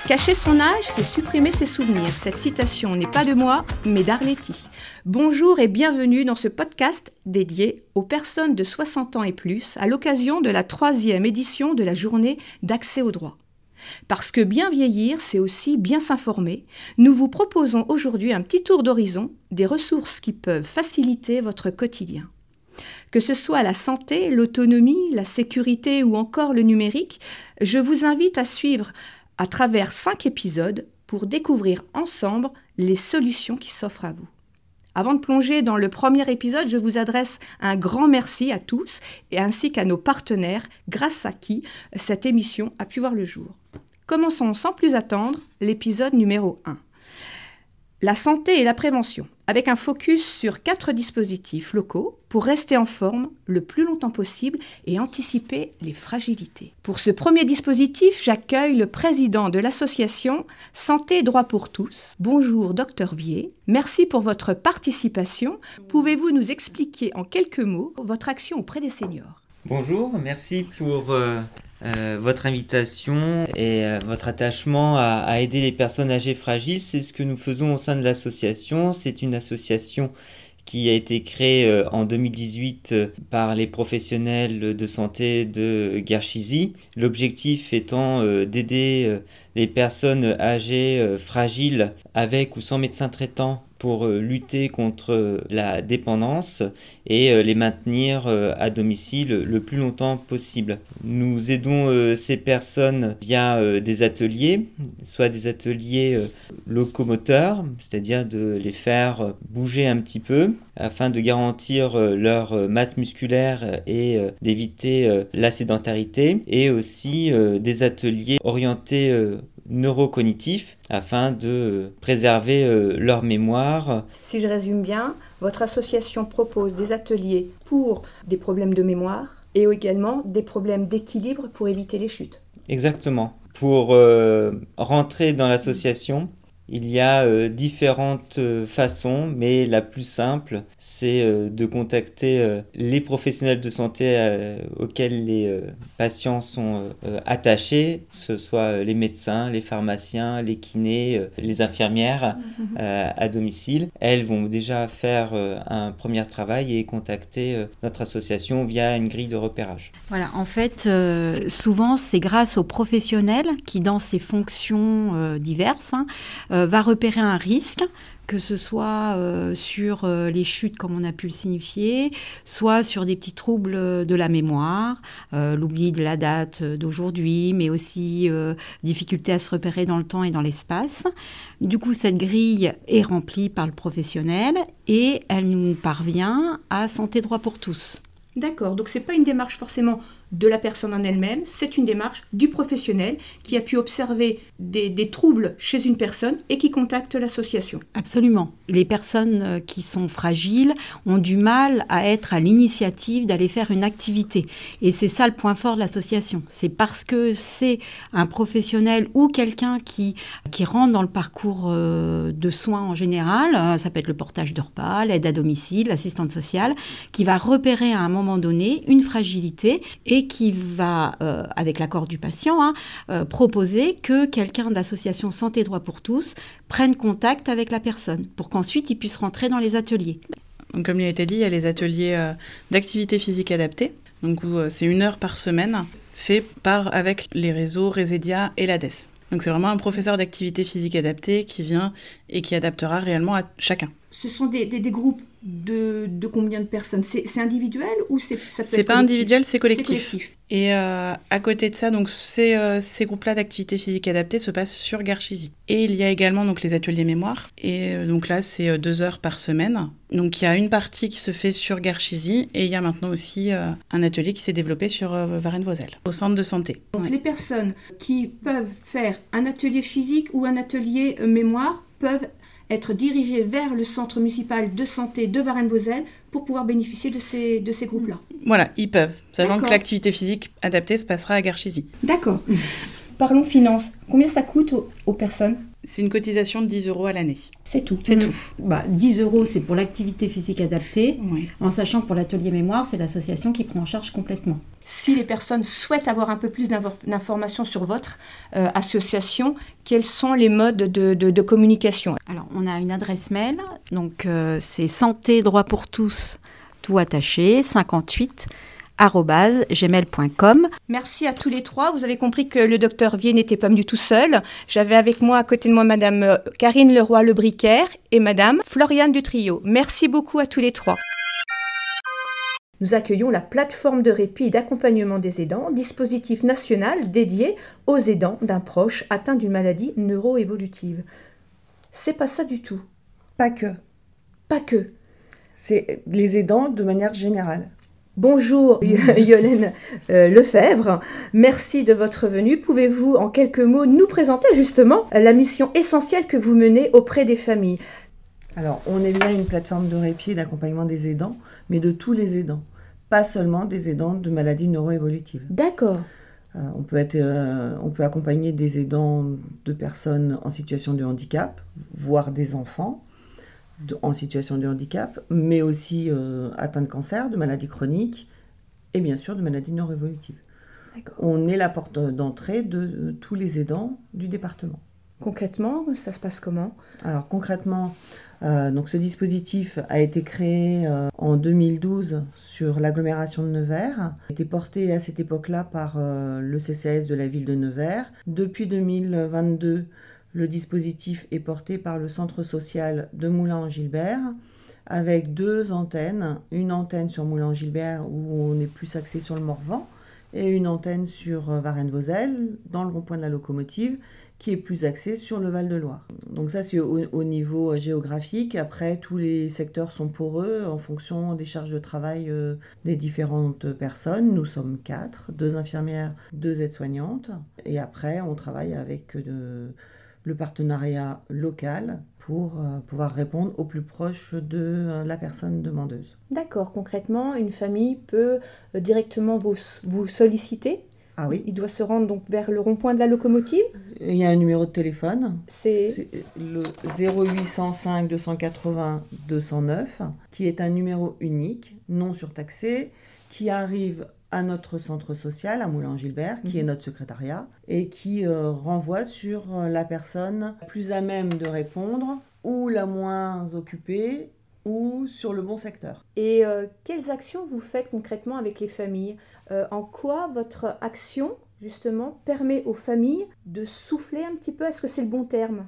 Cacher son âge, c'est supprimer ses souvenirs. Cette citation n'est pas de moi, mais d'Arletty. Bonjour et bienvenue dans ce podcast dédié aux personnes de 60 ans et plus à l'occasion de la 3e édition de la journée d'accès au droit. Parce que bien vieillir, c'est aussi bien s'informer, nous vous proposons aujourd'hui un petit tour d'horizon des ressources qui peuvent faciliter votre quotidien. Que ce soit la santé, l'autonomie, la sécurité ou encore le numérique, je vous invite à suivre à travers 5 épisodes pour découvrir ensemble les solutions qui s'offrent à vous. Avant de plonger dans le premier épisode, je vous adresse un grand merci à tous et ainsi qu'à nos partenaires grâce à qui cette émission a pu voir le jour. Commençons sans plus attendre l'épisode numéro 1. La santé et la prévention, avec un focus sur 4 dispositifs locaux pour rester en forme le plus longtemps possible et anticiper les fragilités. Pour ce premier dispositif, j'accueille le président de l'association Santé et Droit pour tous. Bonjour Dr Vier, merci pour votre participation. Pouvez-vous nous expliquer en quelques mots votre action auprès des seniors ? Bonjour, merci pour votre invitation et votre attachement à aider les personnes âgées fragiles. C'est ce que nous faisons au sein de l'association. C'est une association qui a été créée en 2018 par les professionnels de santé de Guerchisy. L'objectif étant d'aider les personnes âgées fragiles avec ou sans médecin traitant pour lutter contre la dépendance et les maintenir à domicile le plus longtemps possible. Nous aidons ces personnes via des ateliers, soit des ateliers locomoteurs, c'est-à-dire de les faire bouger un petit peu afin de garantir leur masse musculaire et d'éviter la sédentarité, et aussi des ateliers orientés neurocognitifs afin de préserver leur mémoire. Si je résume bien, votre association propose des ateliers pour des problèmes de mémoire et également des problèmes d'équilibre pour éviter les chutes. Exactement. Pour rentrer dans l'association, il y a différentes façons, mais la plus simple, c'est de contacter les professionnels de santé auxquels les patients sont attachés, que ce soit les médecins, les pharmaciens, les kinés, les infirmières à domicile. Elles vont déjà faire un premier travail et contacter notre association via une grille de repérage. Voilà, en fait, souvent, c'est grâce aux professionnels qui, dans ces fonctions diverses, va repérer un risque, que ce soit sur les chutes, comme on a pu le signifier, soit sur des petits troubles de la mémoire, l'oubli de la date d'aujourd'hui, mais aussi difficulté à se repérer dans le temps et dans l'espace. Du coup, cette grille est remplie par le professionnel et elle nous parvient à Santé Droit pour tous. D'accord, donc ce n'est pas une démarche forcément de la personne en elle-même, c'est une démarche du professionnel qui a pu observer des troubles chez une personne et qui contacte l'association. Absolument. Les personnes qui sont fragiles ont du mal à être à l'initiative d'aller faire une activité. Et c'est ça le point fort de l'association. C'est parce que c'est un professionnel ou quelqu'un qui rentre dans le parcours de soins en général, ça peut être le portage de repas, l'aide à domicile, l'assistante sociale, qui va repérer à un moment donné une fragilité et qui va, avec l'accord du patient, proposer que quelqu'un de l'association Santé Droit pour tous prenne contact avec la personne pour qu'ensuite il puisse rentrer dans les ateliers. Donc, comme il a été dit, il y a les ateliers d'activité physique adaptée, donc où c'est 1 heure par semaine, fait avec les réseaux Resédia et l'ADES. Donc c'est vraiment un professeur d'activité physique adaptée qui vient et qui adaptera réellement à chacun. Ce sont des groupes de combien de personnes ? C'est individuel ou ça peut être collectif ? C'est pas individuel, c'est collectif. C'est collectif. Et à côté de ça, donc ces groupes-là d'activité physique adaptée se passent sur Guerchisy. Et il y a également donc les ateliers mémoire. Et donc là, c'est 2 heures par semaine. Donc il y a une partie qui se fait sur Guerchisy et il y a maintenant aussi un atelier qui s'est développé sur Varennes-Vauzelles, au centre de santé. Donc Ouais. les personnes qui peuvent faire un atelier physique ou un atelier mémoire peuvent être dirigées vers le centre municipal de santé de Varennes-Vauzelles pour pouvoir bénéficier de ces groupes-là. Voilà, ils peuvent, sachant D'accord. que l'activité physique adaptée se passera à Guerchisy. D'accord. Parlons finances. Combien ça coûte aux personnes ? C'est une cotisation de 10 € à l'année. C'est tout. C'est tout. 10 €, c'est pour l'activité physique adaptée, Oui. en sachant que pour l'atelier mémoire, c'est l'association qui prend en charge complètement. Si les personnes souhaitent avoir un peu plus d'informations sur votre association, quels sont les modes de communication? Alors, on a une adresse mail, donc c'est santé droit pour tous, tout attaché, 58 @gmail.com. Merci à tous les trois. Vous avez compris que le docteur Vier n'était pas venu tout seul. J'avais avec moi, à côté de moi, Madame Karine Leroy-Lebricaire et Madame Floriane Dutrio. Merci beaucoup à tous les trois. Nous accueillons la plateforme de répit et d'accompagnement des aidants, dispositif national dédié aux aidants d'un proche atteint d'une maladie neuroévolutive. C'est pas ça du tout. Pas que. Pas que. C'est les aidants de manière générale. Bonjour Yolène Lefebvre, merci de votre venue. Pouvez-vous en quelques mots nous présenter justement la mission essentielle que vous menez auprès des familles? Alors, on est bien une plateforme de répit et d'accompagnement des aidants, mais de tous les aidants, pas seulement des aidants de maladies neuroévolutives. D'accord. On peut accompagner des aidants de personnes en situation de handicap, voire des enfants en situation de handicap, mais aussi atteints de cancer, de maladies chroniques et bien sûr de maladies neuroévolutives. D'accord. On est la porte d'entrée de tous les aidants du département. Concrètement, ça se passe comment? Alors concrètement, donc ce dispositif a été créé en 2012 sur l'agglomération de Nevers. Il a été porté à cette époque-là par le CCAS de la ville de Nevers. Depuis 2022, le dispositif est porté par le centre social de Moulins-en-Gilbert avec 2 antennes. Une antenne sur Moulins-en-Gilbert où on est plus axé sur le Morvan et une antenne sur Varennes-Vauzelles dans le rond-point de la locomotive qui est plus axé sur le Val-de-Loire. Donc ça c'est au niveau géographique. Après tous les secteurs sont poreux en fonction des charges de travail des différentes personnes. Nous sommes 4, 2 infirmières, 2 aides-soignantes et après on travaille avec le partenariat local pour pouvoir répondre au plus proche de la personne demandeuse. D'accord. Concrètement, une famille peut directement vous solliciter. Ah oui. Il doit se rendre donc vers le rond-point de la locomotive. Il y a un numéro de téléphone. C'est le 0805 280 209 qui est un numéro unique, non surtaxé, qui arrive à notre centre social, à Moulins-en-Gilbert, qui est notre secrétariat, et qui renvoie sur la personne plus à même de répondre, ou la moins occupée, ou sur le bon secteur. Et quelles actions vous faites concrètement avec les familles? En quoi votre action, justement, permet aux familles de souffler un petit peu? Est-ce que c'est le bon terme?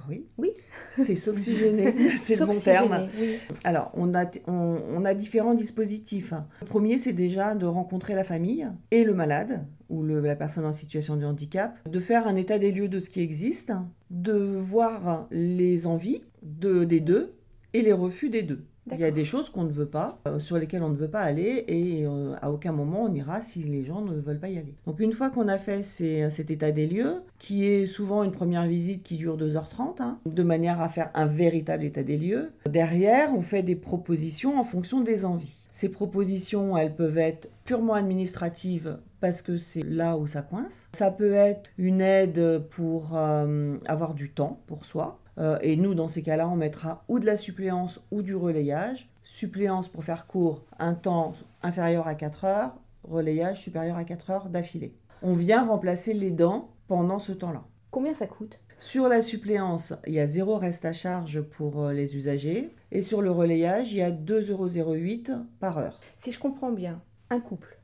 Oui. Oui. C'est s'oxygéner, c'est le bon terme. Oui. Alors, on a différents dispositifs. Le premier, c'est déjà de rencontrer la famille et le malade, ou la personne en situation de handicap, de faire un état des lieux de ce qui existe, de voir les envies des deux et les refus des deux. D'accord. Il y a des choses qu'on ne veut pas, sur lesquelles on ne veut pas aller, et à aucun moment on ira si les gens ne veulent pas y aller. Donc une fois qu'on a fait cet état des lieux, qui est souvent une première visite qui dure 2h30, de manière à faire un véritable état des lieux, derrière on fait des propositions en fonction des envies. Ces propositions, elles peuvent être purement administratives parce que c'est là où ça coince. Ça peut être une aide pour avoir du temps pour soi. Et nous, dans ces cas-là, on mettra ou de la suppléance ou du relayage. Suppléance, pour faire court, un temps inférieur à 4 heures. Relayage supérieur à 4 heures d'affilée. On vient remplacer les dents pendant ce temps-là. Combien ça coûte? Sur la suppléance, il y a 0 reste à charge pour les usagers. Et sur le relayage, il y a 2,08 € par heure. Si je comprends bien, un couple,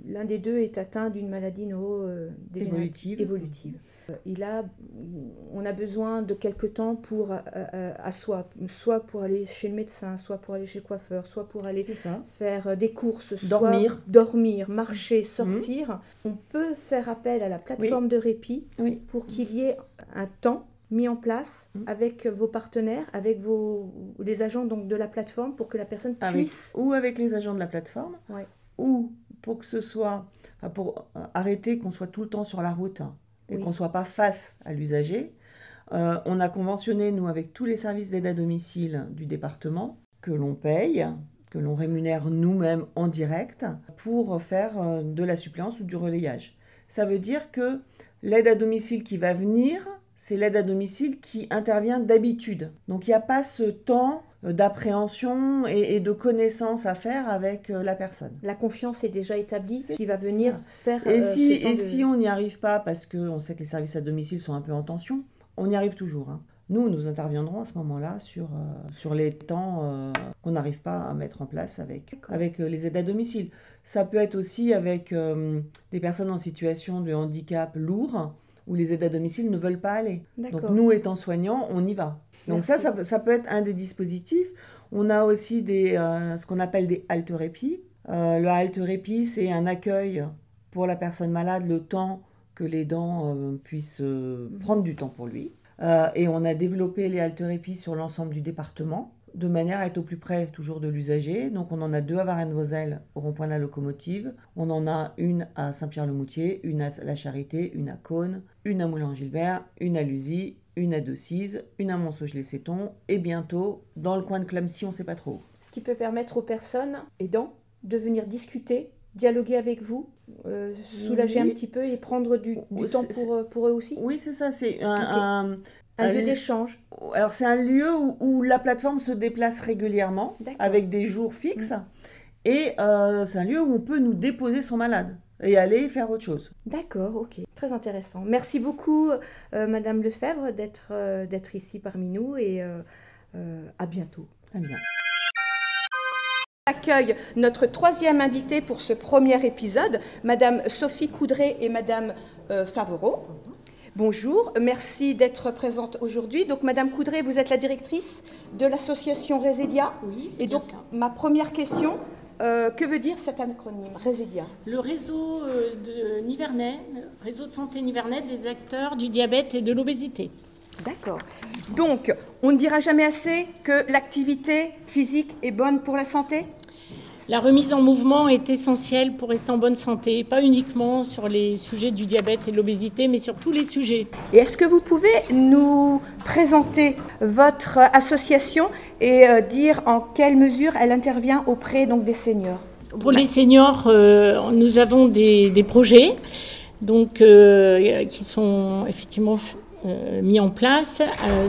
l'un des deux est atteint d'une maladie neurodégénérative évolutive. On a besoin de quelque temps pour soit pour aller chez le médecin, soit pour aller chez le coiffeur, soit pour aller faire des courses, dormir, marcher, sortir. On peut faire appel à la plateforme de répit pour qu'il y ait un temps mis en place avec vos partenaires, avec les agents donc, de la plateforme pour que la personne puisse... Ou avec les agents de la plateforme, ou pour que ce soit... pour arrêter qu'on soit tout le temps sur la route et qu'on ne soit pas face à l'usager. On a conventionné, nous, avec tous les services d'aide à domicile du département, que l'on paye, que l'on rémunère nous-mêmes en direct, pour faire de la suppléance ou du relayage. Ça veut dire que l'aide à domicile qui va venir c'est l'aide à domicile qui intervient d'habitude. Donc il n'y a pas ce temps d'appréhension et de connaissance à faire avec la personne. La confiance est déjà établie, qui va venir faire si on n'y arrive pas, parce qu'on sait que les services à domicile sont un peu en tension, on y arrive toujours. Nous interviendrons à ce moment-là sur les temps qu'on n'arrive pas à mettre en place avec les aides à domicile. Ça peut être aussi avec des personnes en situation de handicap lourd, où les aides à domicile ne veulent pas aller. D'accord. Donc nous, étant soignants, on y va. Donc ça peut être un des dispositifs. On a aussi ce qu'on appelle des haltérépies. Le haltérépie, c'est un accueil pour la personne malade, le temps que l'aidant puisse prendre du temps pour lui. Et on a développé les haltérépies sur l'ensemble du département, de manière à être au plus près toujours de l'usager. Donc on en a 2 à Varennes-Vauzelles, au rond-point de la locomotive. On en a une à Saint-Pierre-le-Moutier, une à la Charité, une à Caunes, une à Moulin-Gilbert, une à Luzy, une à Decize, une à Montsauge-les-Cétons, et bientôt dans le coin de Clamecy, on ne sait pas trop. Ce qui peut permettre aux personnes aidants de venir discuter, dialoguer avec vous, soulager un petit peu et prendre du temps pour eux aussi. Oui, c'est ça, c'est un lieu d'échange. Alors c'est un lieu où la plateforme se déplace régulièrement, avec des jours fixes, et c'est un lieu où on peut nous déposer son malade et aller faire autre chose. D'accord, ok. Très intéressant. Merci beaucoup, Madame Lefebvre, d'être ici parmi nous et à bientôt. Très bien. J'accueille notre 3e invitée pour ce premier épisode, Madame Sophie Coudray et Madame Favereau. Bonjour, merci d'être présente aujourd'hui. Donc, Madame Coudray, vous êtes la directrice de l'association Resédia. Oui, c'est et donc, ma première question, que veut dire cet acronyme, Resédia? Le réseau de Nivernais, le réseau de santé Nivernais des acteurs du diabète et de l'obésité. D'accord. Donc, on ne dira jamais assez que l'activité physique est bonne pour la santé? La remise en mouvement est essentielle pour rester en bonne santé, pas uniquement sur les sujets du diabète et de l'obésité, mais sur tous les sujets. Et est-ce que vous pouvez nous présenter votre association et dire en quelle mesure elle intervient auprès donc, des seniors? Pour les seniors, nous avons des projets donc, qui sont effectivement mis en place.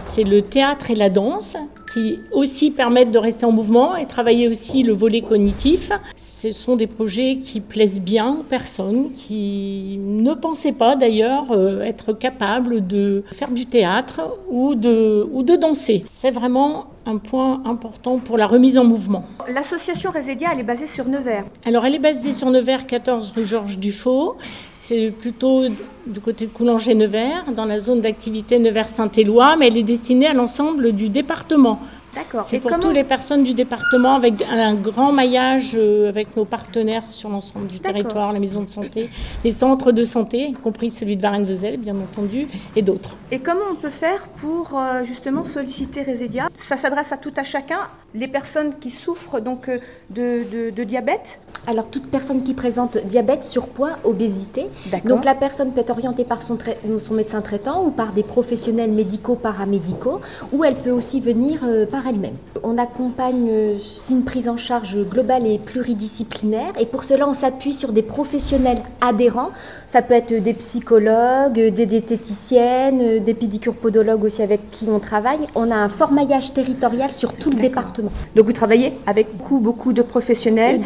C'est le théâtre et la danse qui aussi permettent de rester en mouvement et travailler aussi le volet cognitif. Ce sont des projets qui plaisent bien aux personnes qui ne pensaient pas d'ailleurs être capables de faire du théâtre ou de danser. C'est vraiment un point important pour la remise en mouvement. L'association Resédia, elle est basée sur Nevers. Alors elle est basée sur Nevers, 14 rue Georges Dufaux. C'est plutôt du côté de Coulanger-Nevers, dans la zone d'activité Nevers-Saint-Éloi, mais elle est destinée à l'ensemble du département. D'accord. C'est pour toutes les personnes du département, avec un grand maillage avec nos partenaires sur l'ensemble du territoire, les maisons de santé, les centres de santé, y compris celui de Varennes-Vauzelles, bien entendu, et d'autres. Et comment on peut faire pour justement solliciter Resédia? Ça s'adresse à tout à chacun, les personnes qui souffrent donc de diabète? Alors, toute personne qui présente diabète, surpoids, obésité. Donc, la personne peut être orientée par son médecin traitant ou par des professionnels médicaux, paramédicaux, ou elle peut aussi venir par elle-même. On accompagne une prise en charge globale et pluridisciplinaire, et pour cela, on s'appuie sur des professionnels adhérents. Ça peut être des psychologues, des diététiciennes, des pédicures-podologues aussi avec qui on travaille. On a un fort maillage territorial sur tout le département. Donc, vous travaillez avec beaucoup de professionnels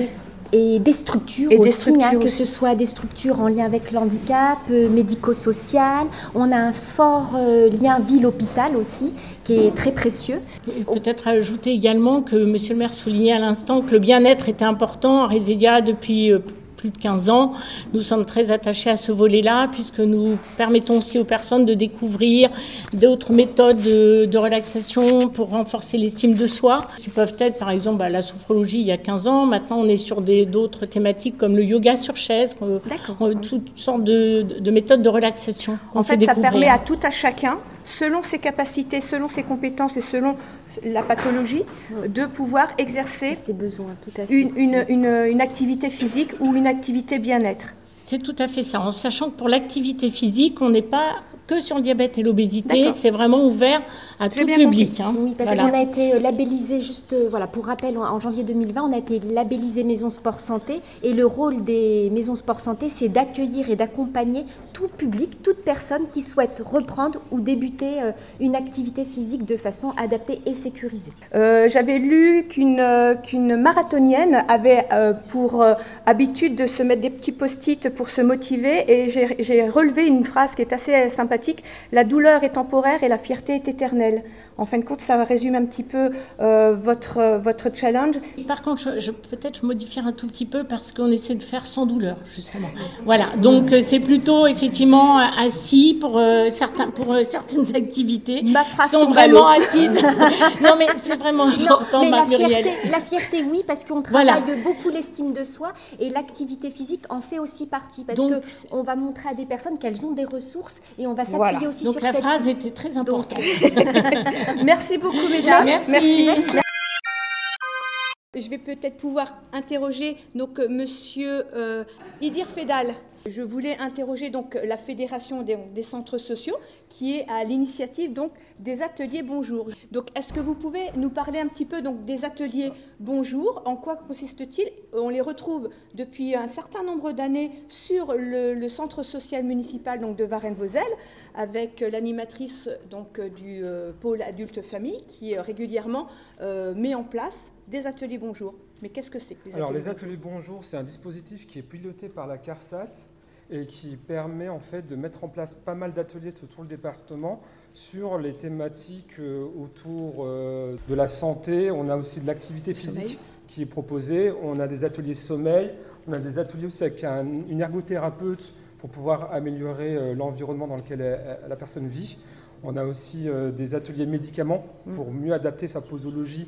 et des structures aussi, que ce soit des structures en lien avec le handicap, médico-social. On a un fort lien ville-hôpital aussi, qui est très précieux. Et peut-être ajouter également que M. le maire soulignait à l'instant que le bien-être était important à Resédia depuis plus de 15 ans. Nous sommes très attachés à ce volet-là, puisque nous permettons aussi aux personnes de découvrir d'autres méthodes de relaxation pour renforcer l'estime de soi, qui peuvent être, par exemple, la sophrologie il y a 15 ans. Maintenant, on est sur d'autres thématiques comme le yoga sur chaise, toutes sortes de méthodes de relaxation. En fait, ça permet à tout à chacun, selon ses capacités, selon ses compétences et selon la pathologie, de pouvoir exercer ses besoins, tout à fait. une activité physique ou une activité bien-être. C'est tout à fait ça, en sachant que pour l'activité physique, on n'est pas que sur le diabète et l'obésité, c'est vraiment ouvert à tout public. Hein. Oui, parce qu'on a été labellisé, juste voilà, pour rappel, en janvier 2020, on a été labellisé Maison Sport Santé. Et le rôle des maisons Sport Santé, c'est d'accueillir et d'accompagner tout public, toute personne qui souhaite reprendre ou débuter une activité physique de façon adaptée et sécurisée. J'avais lu qu'une marathonienne avait pour habitude de se mettre des petits post-it pour se motiver, et j'ai relevé une phrase qui est assez sympathique: la douleur est temporaire et la fierté est éternelle. En fin de compte, ça résume un petit peu votre challenge. Par contre, peut-être je modifierai un tout petit peu parce qu'on essaie de faire sans douleur, justement. Voilà, donc c'est plutôt effectivement assis pour certaines activités. Ma phrase sont vraiment assises. Non, mais c'est vraiment important, Marie-Muriel. La fierté, oui, parce qu'on travaille beaucoup l'estime de soi, et l'activité physique en fait aussi partie, parce qu'on va montrer à des personnes qu'elles ont des ressources et on va s'appuyer aussi sur celles-ci. Donc la phrase était très importante. Merci beaucoup, mesdames. Merci. Je vais peut-être pouvoir interroger donc Monsieur Idir Fedal. Je voulais interroger donc la Fédération des centres sociaux, qui est à l'initiative donc des ateliers Bonjour. Donc, est-ce que vous pouvez nous parler un petit peu donc des ateliers Bonjour? En quoi consiste-t-il? On les retrouve depuis un certain nombre d'années sur le centre social municipal donc de Varennes-Vauzelles, avec l'animatrice donc du pôle adulte famille qui régulièrement met en place des ateliers Bonjour. Mais qu'est-ce que c'est que les ateliers Bonjour, c'est un dispositif qui est piloté par la CARSAT et qui permet en fait de mettre en place pas mal d'ateliers sur tout le département sur les thématiques autour de la santé. On a aussi de l'activité physique qui est proposée. On a des ateliers sommeil. On a des ateliers aussi avec une ergothérapeute pour pouvoir améliorer l'environnement dans lequel la personne vit. On a aussi des ateliers médicaments pour mieux adapter sa posologie.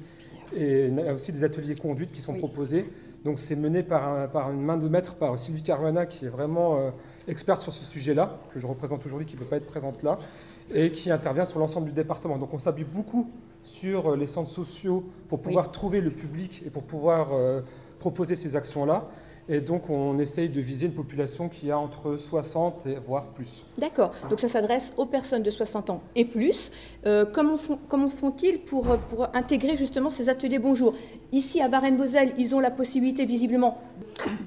Et il y a aussi des ateliers conduite qui sont proposés. Donc c'est mené par une main de maître, par Sylvie Caruana, qui est vraiment experte sur ce sujet-là, que je représente aujourd'hui, qui ne peut pas être présente là, et qui intervient sur l'ensemble du département. Donc on s'appuie beaucoup sur les centres sociaux pour pouvoir trouver le public et pour pouvoir proposer ces actions-là. Et donc, on essaye de viser une population qui a entre 60 et voire plus. D'accord. Donc, ça s'adresse aux personnes de 60 ans et plus. Comment font-ils pour intégrer justement ces ateliers Bonjour? Ici, à Varennes-Vauzelles, ils ont la possibilité visiblement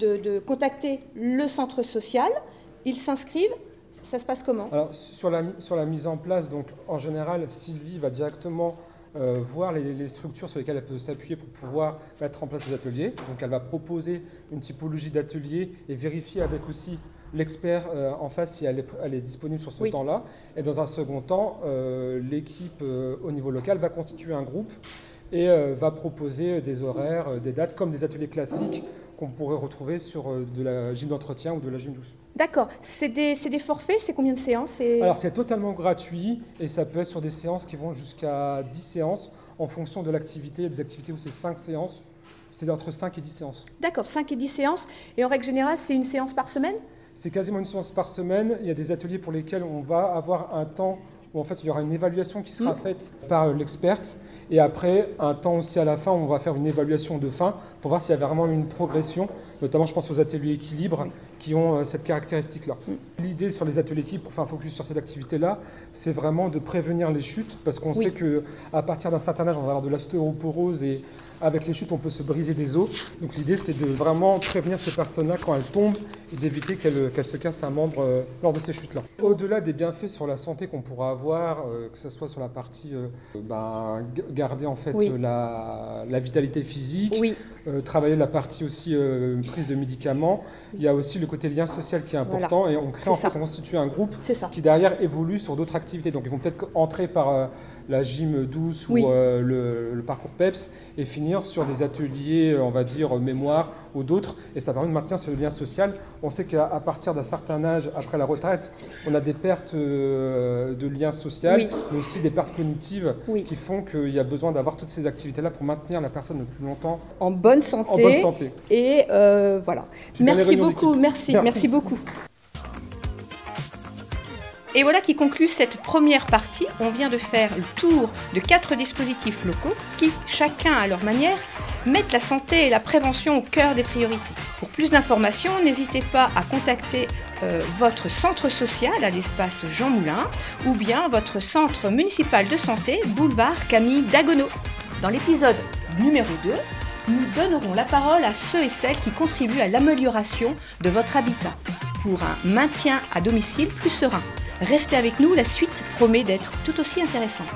de contacter le centre social. Ils s'inscrivent. Ça se passe comment? Alors, sur la mise en place, donc, en général, Sylvie va directement voir les structures sur lesquelles elle peut s'appuyer pour pouvoir mettre en place les ateliers. Donc elle va proposer une typologie d'atelier et vérifier avec aussi l'expert en face si elle est disponible sur ce temps-là. Et dans un second temps, l'équipe au niveau local va constituer un groupe et va proposer des horaires, des dates, comme des ateliers classiques qu'on pourrait retrouver sur de la gym d'entretien ou de la gym douce. D'accord. C'est des forfaits? C'est combien de séances? Alors c'est totalement gratuit et ça peut être sur des séances qui vont jusqu'à 10 séances en fonction de l'activité. Il y a des activités où c'est 5 séances. C'est entre 5 et 10 séances. D'accord, 5 et 10 séances. Et en règle générale, c'est une séance par semaine? C'est quasiment une séance par semaine. Il y a des ateliers pour lesquels on va avoir un temps où en fait il y aura une évaluation qui sera faite par l'experte. Et après, un temps aussi à la fin où on va faire une évaluation de fin pour voir s'il y a vraiment une progression. Notamment, je pense aux ateliers équilibre qui ont cette caractéristique-là. L'idée sur les ateliers équilibre, pour faire un focus sur cette activité-là, c'est vraiment de prévenir les chutes parce qu'on sait qu'à partir d'un certain âge, on va avoir de l'ostéoporose et avec les chutes, on peut se briser des os. Donc l'idée, c'est de vraiment prévenir ces personnes-là quand elles tombent et d'éviter qu'elles se cassent un membre lors de ces chutes-là. Au-delà des bienfaits sur la santé qu'on pourra avoir, que ce soit sur la partie garder en fait la vitalité physique, travailler la partie aussi prise de médicaments, il y a aussi le côté lien social qui est important et on crée on constitue un groupe qui derrière évolue sur d'autres activités. Donc ils vont peut-être entrer par la gym douce ou le parcours PEPS et finir sur des ateliers, on va dire, mémoire ou d'autres. Et ça permet de maintenir ce lien social. On sait qu'à partir d'un certain âge, après la retraite, on a des pertes de lien social, mais aussi des pertes cognitives qui font qu'il y a besoin d'avoir toutes ces activités-là pour maintenir la personne le plus longtemps en bonne santé. En bonne santé. Et voilà. Merci beaucoup. Merci beaucoup. Et voilà qui conclut cette première partie. On vient de faire le tour de 4 dispositifs locaux qui, chacun à leur manière, mettent la santé et la prévention au cœur des priorités. Pour plus d'informations, n'hésitez pas à contacter votre centre social à l'espace Jean Moulin ou bien votre centre municipal de santé, boulevard Camille Dagonneau. Dans l'épisode numéro 2, nous donnerons la parole à ceux et celles qui contribuent à l'amélioration de votre habitat pour un maintien à domicile plus serein. Restez avec nous, la suite promet d'être tout aussi intéressante.